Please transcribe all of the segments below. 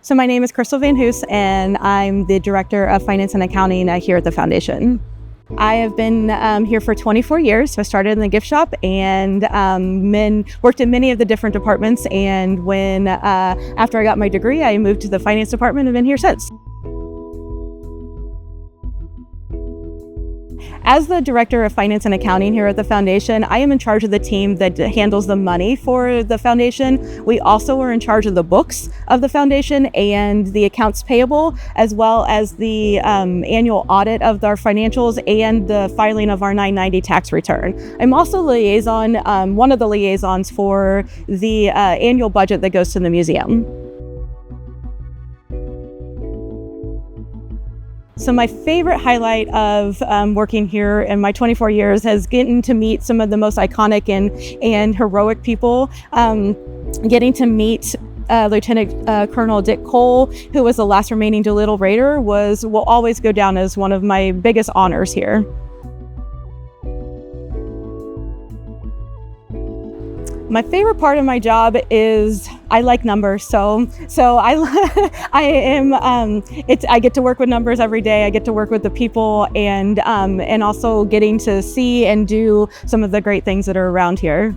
So my name is Crystal Van Hoose, and I'm the Director of Finance and Accounting here at the Foundation. I have been here for 24 years. So I started in the gift shop and worked in many of the different departments. And after I got my degree, I moved to the finance department and been here since. As the Director of Finance and Accounting here at the Foundation, I am in charge of the team that handles the money for the Foundation. We also are in charge of the books of the Foundation and the accounts payable, as well as the annual audit of our financials and the filing of our 990 tax return. I'm also one of the liaisons for the annual budget that goes to the museum. So my favorite highlight of working here in my 24 years has getting to meet some of the most iconic and heroic people. Getting to meet Lieutenant Colonel Dick Cole, who was the last remaining Doolittle Raider, will always go down as one of my biggest honors here. My favorite part of my job is I like numbers, so I get to work with numbers every day. I get to work with the people and also getting to see and do some of the great things that are around here.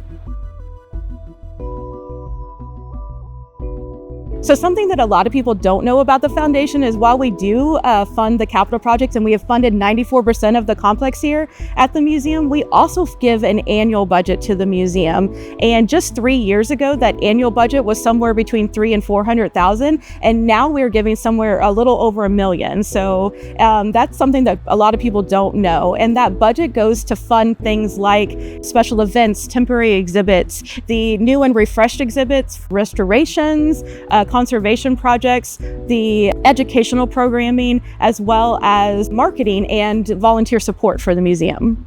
So something that a lot of people don't know about the Foundation is while we do fund the capital projects, and we have funded 94% of the complex here at the museum, we also give an annual budget to the museum. And just 3 years ago, that annual budget was somewhere between $300,000 and $400,000, and now we're giving somewhere a little over $1 million. So that's something that a lot of people don't know. And that budget goes to fund things like special events, temporary exhibits, the new and refreshed exhibits, restorations, conservation projects, the educational programming, as well as marketing and volunteer support for the museum.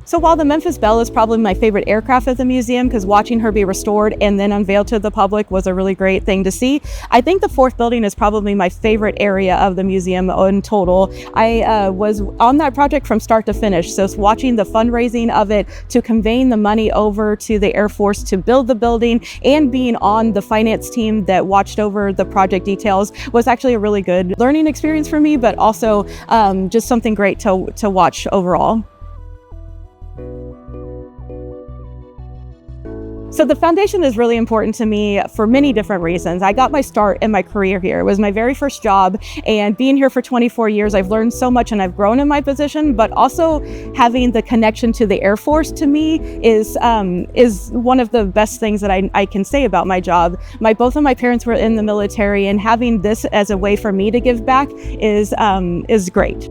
So while the Memphis Belle is probably my favorite aircraft at the museum, because watching her be restored and then unveiled to the public was a really great thing to see, I think the fourth building is probably my favorite area of the museum in total. I was on that project from start to finish, so watching the fundraising of it, to conveying the money over to the Air Force to build the building, and being on the finance team that watched over the project details was actually a really good learning experience for me, but also just something great to watch overall. So the Foundation is really important to me for many different reasons. I got my start in my career here. It was my very first job, and being here for 24 years, I've learned so much and I've grown in my position, but also having the connection to the Air Force to me is one of the best things that I can say about my job. Both of my parents were in the military, and having this as a way for me to give back is great.